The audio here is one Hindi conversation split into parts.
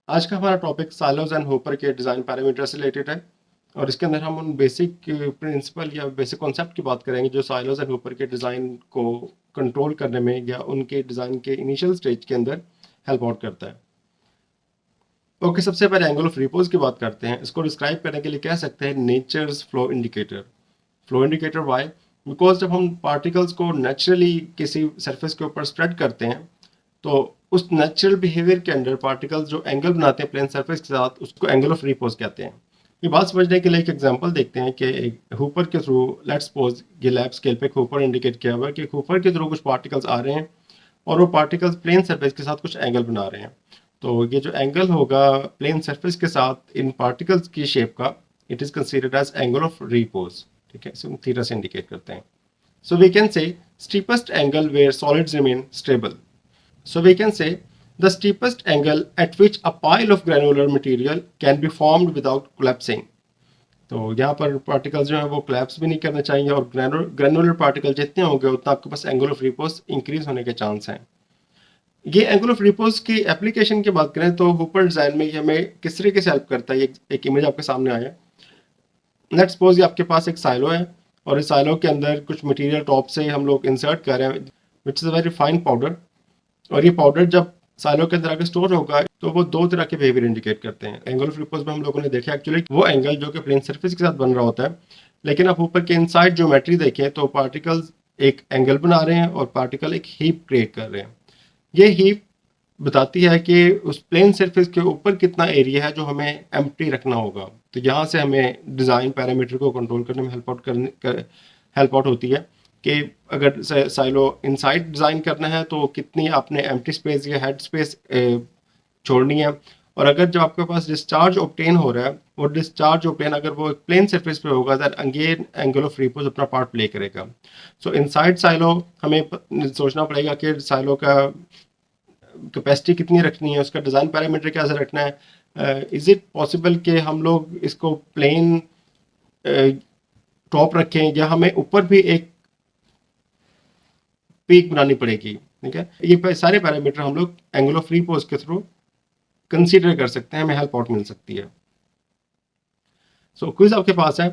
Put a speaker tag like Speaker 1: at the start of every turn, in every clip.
Speaker 1: आज का हमारा टॉपिक साइलोज एंड होपर के डिज़ाइन पैरामीटर से रिलेटेड है और इसके अंदर हम उन बेसिक प्रिंसिपल या बेसिक कॉन्सेप्ट की बात करेंगे जो साइलोज एंड होपर के डिज़ाइन को कंट्रोल करने में या उनके डिज़ाइन के इनिशियल स्टेज के अंदर हेल्प आउट करता है। ओके, सबसे पहले एंगल ऑफ रिपोज की बात करते हैं। इसको डिस्क्राइब करने के लिए कह सकते हैं nature's flow indicator. Flow indicator why? Because जब हम पार्टिकल्स को नेचुरली किसी सरफेस के ऊपर स्प्रेड करते हैं तो उस नेचुरल बिहेवियर के अंदर पार्टिकल्स जो एंगल बनाते हैं प्लेन सरफेस के साथ, उसको एंगल ऑफ रिपोज कहते हैं। ये बात समझने के लिए एक एग्जांपल देखते हैं कि एक हुपर के थ्रू, लेट्स सपोज ये लैब स्केल पे एक हुपर इंडिकेट किया हुआ है कि हुपर के थ्रू कुछ पार्टिकल्स आ रहे हैं और वो पार्टिकल्स प्लेन सरफेस के साथ कुछ एंगल बना रहे हैं। तो ये जो एंगल होगा प्लेन सरफेस के साथ इन पार्टिकल्स की शेप का, it is considered as angle of repose. ठीक है, इसे थीटा से इंडिकेट करते हैं। So we can say steepest angle where solids remain stable. So we can say the steepest angle at which a pile of granular material can be formed without collapsing. तो यहाँ पर पार्टिकल्स जो है वो कोलैप्स भी नहीं करने चाहिए और ग्रैनुलर पार्टिकल जितने होंगे उतना आपके पास एंगल ऑफ रिपोज इंक्रीज होने के चांस हैं। ये एंगल ऑफ रिपोज की एप्लीकेशन की बात करें तो हुपर डिज़ाइन में ये हमें किस तरीके से हेल्प करता है। एक इमेज आपके सामने आया। लेट्स सपोज ये आपके पास एक साइलो है और इस साइलो के अंदर कुछ मटेरियल टॉप से हम लोग इंसर्ट कर रहे हैं which is a very fine powder. और ये पाउडर जब साइलो के अंदर आके स्टोर होगा तो वो दो तरह के बिहेवियर इंडिकेट करते हैं। एंगल ऑफ रिपोज में हम लोगों ने देखा एक्चुअली वो एंगल जो कि प्लेन सरफेस के साथ बन रहा होता है, लेकिन आप ऊपर के इनसाइड ज्योमेट्री देखें तो पार्टिकल्स एक एंगल बना रहे हैं और पार्टिकल एक हीप क्रिएट कर रहे हैं। ये हीप बताती है कि उस प्लेन सरफेस के ऊपर कितना एरिया है जो हमें एम्प्टी रखना होगा। तो यहाँ से हमें डिज़ाइन पैरामीटर को कंट्रोल करने में हेल्प आउट होती है कि अगर साइलो इनसाइड डिज़ाइन करना है तो कितनी आपने एम्प्टी स्पेस या हेड स्पेस छोड़नी है। और अगर जब आपके पास डिस्चार्ज ऑब्टेन हो रहा है, वो डिस्चार्ज ऑब्टेन अगर वो एक प्लेन सरफेस पे होगा that again angle of repose अपना पार्ट प्ले करेगा। सो इनसाइड साइलो हमें सोचना पड़ेगा कि साइलो का कैपेसिटी कितनी रखनी है, उसका डिज़ाइन पैरामीटर कैसे रखना है। इज़ इट पॉसिबल कि हम लोग इसको प्लेन टॉप रखें या हमें ऊपर भी एक पीक बनानी पड़ेगी। ठीक है, ये सारे पैरामीटर हम लोग एंगल ऑफ रिपोज के थ्रू कंसीडर कर सकते हैं, हमें हेल्प आउट मिल सकती है। सो क्विज आपके पास है,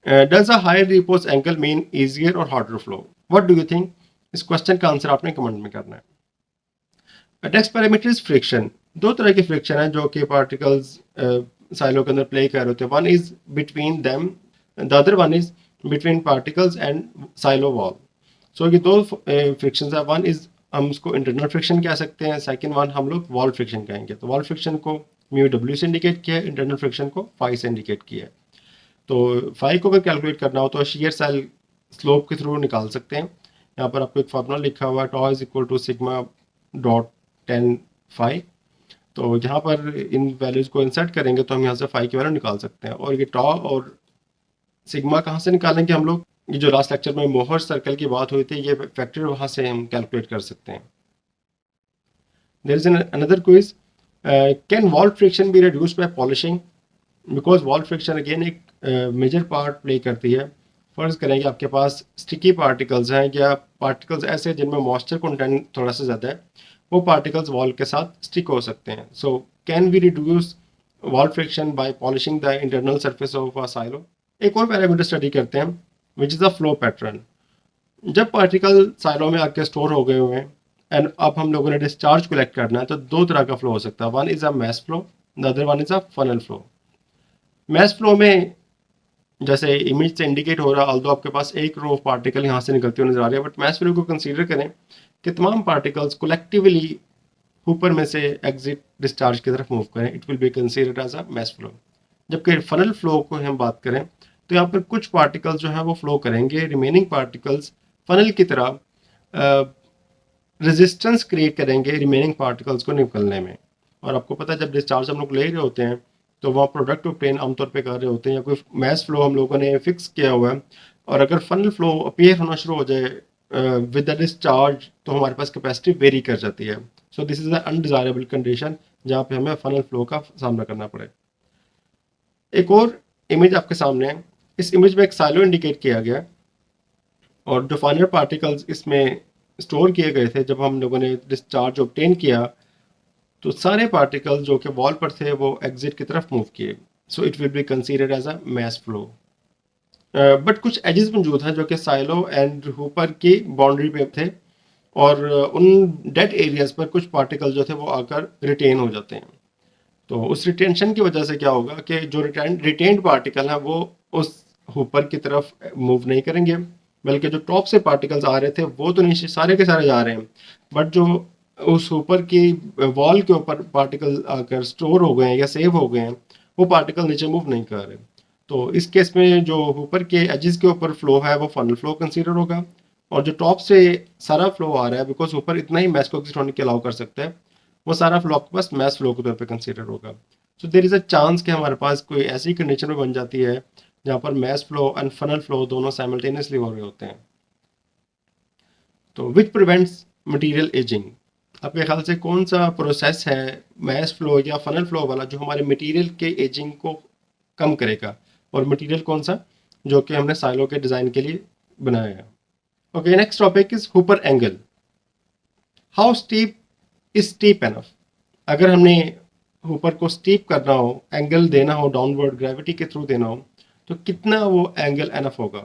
Speaker 1: does a higher repose angle mean easier और harder flow? What do you think? इस क्वेश्चन का आंसर आपने कमेंट में करना है। Next parameter is friction. दो तरह की फ्रिक्शन है जो कि पार्टिकल्स साइलो के अंदर प्ले कर रहे होते हैं। One is between them, the other one is between particles and silo wall. So ये दो फ्रिक्शन है। वन इज हम उसको इंटरनल फ्रिक्शन कह सकते हैं, सेकेंड वन हम लोग वॉल फ्रिक्शन कहेंगे। तो वॉल फ्रिक्शन को म्यू डब्ल्यू से इंडिकेट किया है, इंटरनल फ्रिक्शन को फाई से इंडिकेट किया है। तो फाई को अगर कैलकुलेट करना हो तो शियर सेल स्लोप के थ्रू निकाल सकते हैं। यहाँ पर आपको एक फार्मूला लिखा हुआ है, tau is equal to sigma dot 10 phi. तो यहाँ पर इन वैल्यूज़ को इंसर्ट करेंगे तो हम यहाँ से फाई की वैल्यू निकाल सकते हैं। और ये टॉ और सिग्मा कहाँ से निकालेंगे हम लोग? ये जो लास्ट लेक्चर में मोहर सर्कल की बात हुई थी, ये फैक्टर वहाँ से हम कैलकुलेट कर सकते हैं। There is another quiz, can wall friction be reduced by polishing? Because wall friction again एक मेजर पार्ट प्ले करती है। फर्ज करें कि आपके पास स्टिकी पार्टिकल्स हैं या पार्टिकल्स ऐसे जिनमें मॉइस्चर कंटेंट थोड़ा सा ज़्यादा है, वो पार्टिकल्स वॉल के साथ स्टिक हो सकते हैं। So can we reduce wall friction by polishing the internal surface of a silo? एक और पैरामीटर स्टडी करते हैं which is the flow pattern. जब पार्टिकल साइलो में आके स्टोर हो गए हुए हैं एंड अब हम लोगों ने डिस्चार्ज कलेक्ट करना है, तो दो तरह का फ्लो हो सकता है। One is a mass flow, the other one is a funnel flow. Mass flow में जैसे इमेज से इंडिकेट हो रहा है, ऑल्दो आपके पास एक रो ऑफ पार्टिकल यहाँ से निकलते हुए नजर आ रही है, बट मैस फ्लो को कंसीडर करें कि तमाम पार्टिकल्स कोलेक्टिवली ऊपर में से एग्जिट डिस्चार्ज की तरफ मूव करें, it will be considered as a mass flow. जबकि फनल फ्लो को हम बात करें तो यहाँ पर कुछ पार्टिकल्स जो है वो फ्लो करेंगे, रिमेनिंग पार्टिकल्स फनल की तरह रेजिस्टेंस क्रिएट करेंगे रिमेनिंग पार्टिकल्स को निकलने में। और आपको पता है जब डिस्चार्ज हम लोग ले रहे होते हैं तो वहाँ प्रोडक्ट ऑब्टेन आमतौर पे कर रहे होते हैं या कोई मैस फ्लो हम लोगों ने फिक्स किया हुआ है, और अगर फनल फ्लो अपीयर होना शुरू हो जाए विद द डिस्चार्ज तो हमारे पास कैपेसिटी वेरी कर जाती है। So this is the undesirable condition जहाँ पे हमें फनल फ्लो का सामना करना पड़े। एक और इमेज आपके सामने है। इस इमेज में एक साइलो इंडिकेट किया गया और जो फाइनल पार्टिकल्स इसमें स्टोर किए गए थे जब हम लोगों ने डिस्चार्ज ऑब्टेन किया, तो सारे पार्टिकल जो कि वॉल पर थे वो एग्जिट की तरफ मूव किए, so it will be considered as a mass flow. But कुछ एजेस मौजूद हैं जो कि साइलो एंड हुपर की बाउंड्री पे थे, और उन डेड एरियाज पर कुछ पार्टिकल जो थे वो आकर रिटेन हो जाते हैं। तो उस रिटेंशन की वजह से क्या होगा कि जो रिटेन्ड पार्टिकल हैं वो उस हुपर की तरफ मूव नहीं करेंगे, बल्कि जो टॉप से पार्टिकल्स आ रहे थे वो तो नीचे सारे के सारे जा रहे हैं, बट जो उस ऊपर की वॉल के ऊपर पार्टिकल आकर स्टोर हो गए हैं या सेव हो गए हैं, वो पार्टिकल नीचे मूव नहीं कर रहे। तो इस केस में जो ऊपर के एजेस के ऊपर फ्लो है वो फनल फ्लो कंसीडर होगा, और जो टॉप से सारा फ्लो आ रहा है, बिकॉज ऊपर इतना ही मैस को एग्जिस्ट होने के अलाउ कर सकता है, वो सारा फ्लो आपके पास मैस फ्लो के तौर पे कंसीडर होगा। So there is a chance कि हमारे पास कोई ऐसी कंडीशन में बन जाती है जहाँ पर mass flow and funnel flow दोनों साइमल्टेनियसली हो रहे होते हैं। तो विच प्रिवेंट्स मटेरियल एजिंग, आपके ख्याल से कौन सा प्रोसेस है मैस फ्लो या फनल फ्लो वाला जो हमारे मटेरियल के एजिंग को कम करेगा, और मटेरियल कौन सा जो कि हमने साइलो के डिज़ाइन के लिए बनाया है। Okay, next topic is Hooper angle. How steep is steep enough, अगर हमने ऊपर को स्टीप करना हो, एंगल देना हो, डाउनवर्ड ग्रेविटी के थ्रू देना हो, तो कितना वो एंगल एनफ होगा।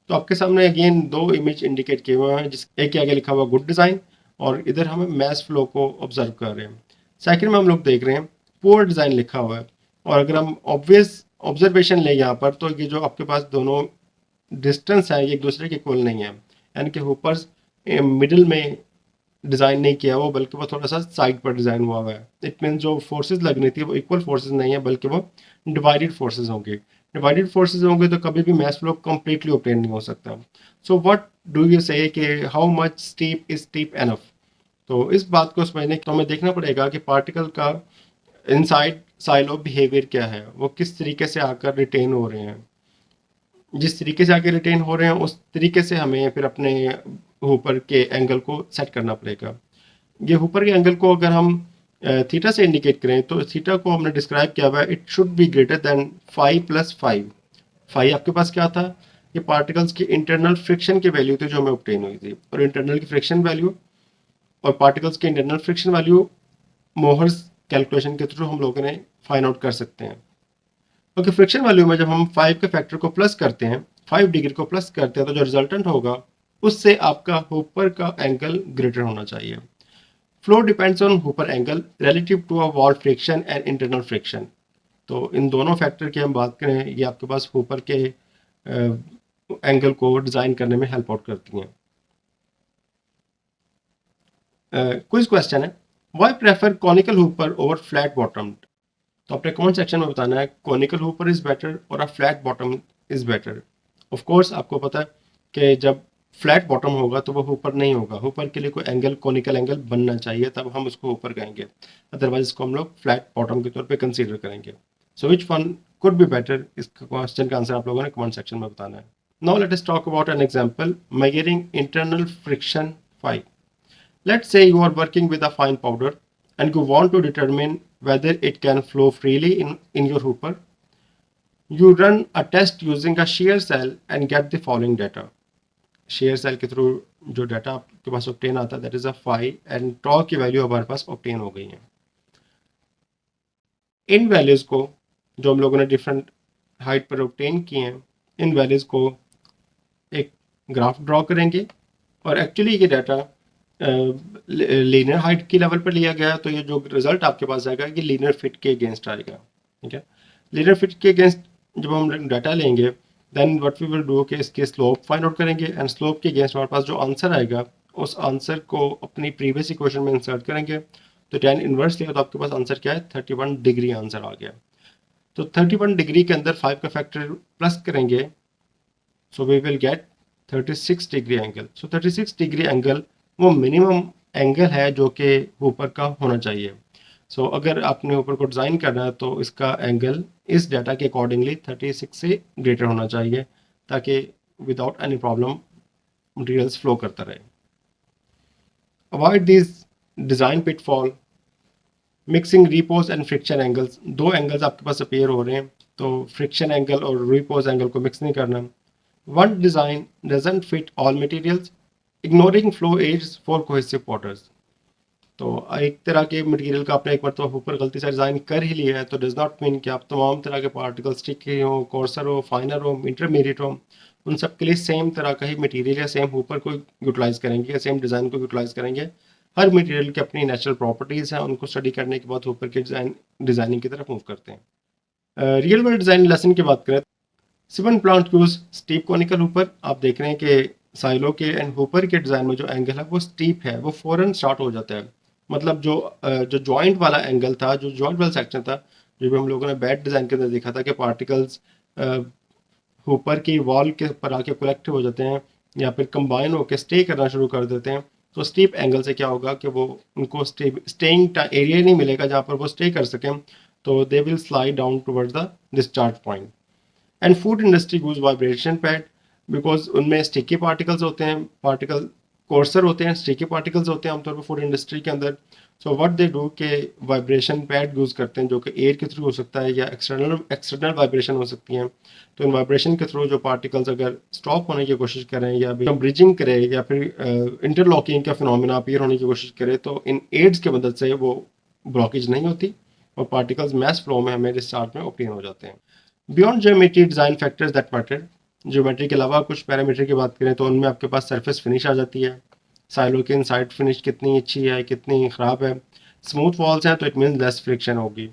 Speaker 1: तो आपके सामने अगेन दो इमेज इंडिकेट किए हुए हैं, जिस एक के आगे लिखा हुआ गुड डिज़ाइन, और इधर हम मैस फ्लो को ऑब्जर्व कर रहे हैं। सेकंड में हम लोग देख रहे हैं पुअर डिज़ाइन लिखा हुआ है, और अगर हम ऑब्वियस ऑब्जर्वेशन लें यहाँ पर, तो ये जो आपके पास दोनों डिस्टेंस है ये एक दूसरे के इक्वल नहीं है, यानी कि ऊपर मिडिल में डिज़ाइन नहीं किया हुआ, बल्कि वो थोड़ा सा साइड पर डिज़ाइन हुआ हुआ है। इट मीन जो फोर्सेस लगनी थी वो इक्वल फोर्सेस नहीं है, बल्कि वो डिवाइडेड फोर्सेस होंगे। डिवाइडेड फोर्सेस होंगे तो कभी भी मैस फ्लो कंप्लीटली ऑब्टेन नहीं हो सकता। सो व्हाट डू यू से कि how much steep is steep enough. तो इस बात को समझने तो हमें देखना पड़ेगा कि पार्टिकल का इनसाइड साइलो बिहेवियर क्या है, वो किस तरीके से आकर रिटेन हो रहे हैं। जिस तरीके से आके रिटेन हो रहे हैं उस तरीके से हमें फिर अपने ऊपर के एंगल को सेट करना पड़ेगा। ये ऊपर के एंगल को अगर हम थीटा से इंडिकेट करें, तो थीटा को हमने डिस्क्राइब किया हुआ है, it should be greater than 5+5। 5 आपके पास क्या था, ये पार्टिकल्स की इंटरनल फ्रिक्शन की वैल्यू थी जो हमें ऑब्टेन हुई थी, और इंटरनल की फ्रिक्शन वैल्यू और पार्टिकल्स की internal friction value Mohr's calculation के थ्रू हम लोगों ने फाइंड आउट कर सकते हैं। ओके, फ्रिक्शन वैल्यू में जब हम 5 के फैक्टर को प्लस करते हैं, 5 डिग्री को प्लस करते हैं, तो जो रिजल्टेंट होगा उससे आपका ऊपर का एंगल ग्रेटर होना चाहिए। Flow depends on hopper angle relative to a wall friction and internal friction. तो इन दोनों फैक्टर की हम बात करें, ये आपके पास हुपर के एंगल को डिज़ाइन करने में हेल्प आउट करती हैं। क्विज क्वेश्चन है, why prefer conical Hooper over flat bottom. तो अपने कमेंट सेक्शन में बताना है कॉनिकल हुपर इज़ बेटर और a flat bottom is better. Of course आपको पता है कि जब फ्लैट बॉटम होगा तो वो ऊपर नहीं होगा, ऊपर के लिए कोई एंगल कॉनिकल एंगल बनना चाहिए, तब हम उसको ऊपर कहेंगे, अदरवाइज इसको हम लोग फ्लैट बॉटम के तौर पे कंसीडर करेंगे। So which one could be better, इस क्वेश्चन का आंसर आप लोगों ने कमेंट सेक्शन में बताना है। Now let us talk about an example, measuring internal friction 5। Let's say you are working with a fine powder and you want to determine whether it can flow freely in your hooper. You run a test using a shear cell and get the following data. Shear cell के थ्रू जो डाटा आपके पास ऑब्टेन आता है that is a 5, and tau की वैल्यू हमारे पास ऑब्टेन हो गई है। इन वैल्यूज़ को जो हम लोगों ने डिफरेंट हाइट पर ऑब्टेन किए हैं, इन वैल्यूज़ को एक ग्राफ ड्रॉ करेंगे, और एक्चुअली ये डाटा लीनियर हाइट की लेवल पर लिया गया, तो ये जो रिजल्ट आपके पास आएगा ये लीनियर फिट के अगेंस्ट आएगा। ठीक है, लीनियर फिट के अगेंस्ट जब हम डाटा लेंगे, then what we will do कि इसके स्लोप फाइंड आउट करेंगे, एंड स्लोप के अगेंस्ट हमारे पास जो आंसर आएगा उस आंसर को अपनी प्रीवियस इक्वेशन में इंसर्ट करेंगे। तो tan इनवर्स लिया तो आपके पास आंसर क्या है, 31 डिग्री आंसर आ गया। तो 31 डिग्री के अंदर 5 का फैक्टर प्लस करेंगे, so we will get 36 degree angle. So 36 degree angle वो मिनिमम एंगल है जो कि ऊपर का होना चाहिए। सो अगर आपने ऊपर को डिज़ाइन करना है तो इसका एंगल इस डाटा के अकॉर्डिंगली 36 से ग्रेटर होना चाहिए, ताकि without any problem materials flow करता रहे। Avoid this design pitfall, mixing repose and friction angles. दो एंगल्स आपके पास अपीयर हो रहे हैं, तो फ्रिक्शन एंगल और रिपोज एंगल को मिक्स नहीं करना। One design doesn't fit all materials, ignoring flow as for cohesive waters. तो एक तरह के मटेरियल का आपने एक मरतबा ऊपर गलती से डिज़ाइन कर ही लिया है तो डज नॉट मीन कि आप तमाम तरह के पार्टिकल स्टिकी हो, कोर्सर हो, फाइनर हो, इंटरमीडिएट हो, उन सब के लिए सेम तरह का ही मटेरियल या सेम ऊपर को यूटिलाइज़ करेंगे या सेम डिज़ाइन को यूटिलाइज़ करेंगे। हर मटेरियल की अपनी नेचुरल प्रॉपर्टीज़ हैं, उनको स्टडी करने के बाद ऊपर के डिज़ाइनिंग की तरफ मूव करते हैं। रियल वर्ल्ड डिज़ाइन लेसन की बात करें, Sivan plant use steep conical ऊपर। आप देख रहे हैं कि साइलो के एंड ऊपर के डिज़ाइन में जो एंगल है वो स्टीप है, वो फ़ौरन स्टार्ट हो जाता है। मतलब जो जॉइंट वाला एंगल था, जो जॉइंट वाला सेक्शन था, जो भी हम लोगों ने बैड डिज़ाइन के अंदर देखा था कि पार्टिकल्स ऊपर की वॉल के ऊपर आके कलेक्ट हो जाते हैं या फिर कंबाइन होकर स्टे करना शुरू कर देते हैं। तो स्टीप एंगल से क्या होगा कि वो उनको स्टेइंग एरिया नहीं मिलेगा जहाँ पर वो स्टे कर सकें, तो they will slide down towards the discharge point. And food industry use vibration pad because उनमें स्टिकी पार्टिकल्स होते हैं, पार्टिकल कोर्सर होते हैं, स्टिकी पार्टिकल्स होते हैं आमतौर पर फूड इंडस्ट्री के अंदर। सो व्हाट दे डू के वाइब्रेशन पैड यूज़ करते हैं जो कि एयर के थ्रू हो सकता है या एक्सटर्नल वाइब्रेशन हो सकती हैं। तो इन वाइब्रेशन के थ्रू जो पार्टिकल्स अगर स्टॉप होने की कोशिश करें या ब्रिजिंग करें या फिर इंटरलॉकिंग का फिनोमिना अपीयर होने की कोशिश करें तो इन एड्स की मदद से वो ब्लॉकेज नहीं होती और पार्टिकल्स मैस फ्लो में हमें डिस्चार्ज में ओपन हो जाते हैं। Beyond geometry design factors that matter, geometry के अलावा कुछ पैरामीटर की बात करें तो उनमें आपके पास सरफेस फिनिश आ जाती है। साइलो की इनसाइड फिनिश कितनी अच्छी है, कितनी ख़राब है। स्मूथ वॉल्स हैं तो इट मीन्स लेस फ्रिक्शन होगी।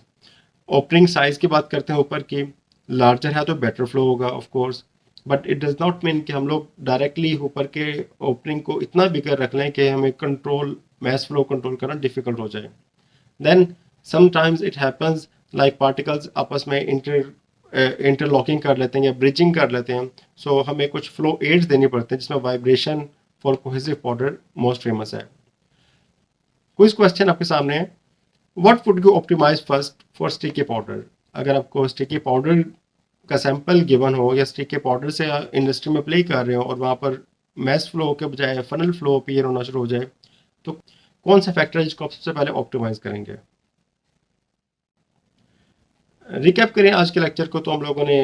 Speaker 1: ओपनिंग साइज़ की बात करते हैं ऊपर की, लार्जर है तो बेटर फ्लो होगा of course, but it does not mean कि हम लोग डायरेक्टली ऊपर के ओपनिंग को इतना बिगर रख लें कि हमें मैस फ्लो कंट्रोल करना डिफ़िकल्ट हो जाए। Then sometimes it happens like particles आपस में इंटरलॉकिंग कर लेते हैं या ब्रिजिंग कर लेते हैं। सो हमें कुछ फ्लो एड्स देनी पड़ते हैं जिसमें vibration for cohesive powder most famous है। कुछ क्वेश्चन आपके सामने है, what would you optimise first for sticky powder. अगर आपको स्टिकी पाउडर का सैंपल गिवन हो या स्टिकी पाउडर से इंडस्ट्री में प्ले कर रहे हो और वहाँ पर मैस फ्लो के बजाय फनल फ्लो अपीयर होना शुरू हो जाए तो कौन सा फैक्टर है जिसको आप सबसे पहले ऑप्टिमाइज करेंगे। रिकैप करें आज के लेक्चर को तो हम लोगों ने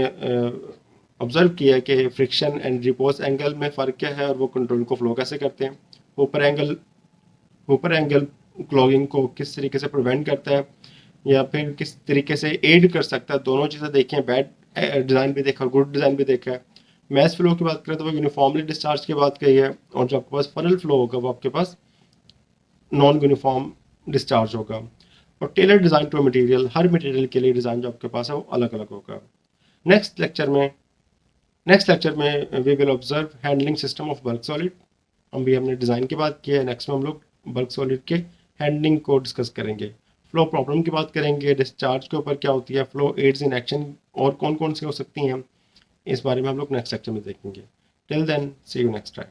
Speaker 1: ऑब्जर्व किया कि फ्रिक्शन एंड रिपोज एंगल में फ़र्क क्या है और वो कंट्रोल को फ्लो कैसे करते हैं। ऊपर एंगल क्लॉगिंग को किस तरीके से प्रिवेंट करता है या फिर किस तरीके से एड कर सकता है, दोनों चीज़ें देखी हैं। बैड डिज़ाइन भी देखा, गुड डिज़ाइन भी देखा है। मैस फ्लो की बात करें तो वो यूनिफॉर्मली डिस्चार्ज की बात कही है और जो आपके पास फनल फ्लो होगा वो आपके पास नॉन यूनिफॉर्म डिस्चार्ज होगा। और टेलर डिज़ाइन टू मटेरियल, हर मटेरियल के लिए डिज़ाइन जो आपके पास है वो अलग अलग होगा। नेक्स्ट लेक्चर में we will observe handling system of bulk solid. हमने डिज़ाइन की बात की है, नेक्स्ट में हम लोग बल्क सॉलिड के हैंडलिंग को डिस्कस करेंगे। फ्लो प्रॉब्लम की बात करेंगे, डिस्चार्ज के ऊपर क्या होती है, फ्लो एड्स इन एक्शन और कौन कौन सी हो सकती हैं, इस बारे में हम लोग नेक्स्ट लेक्चर में देखेंगे। Till then see you next time.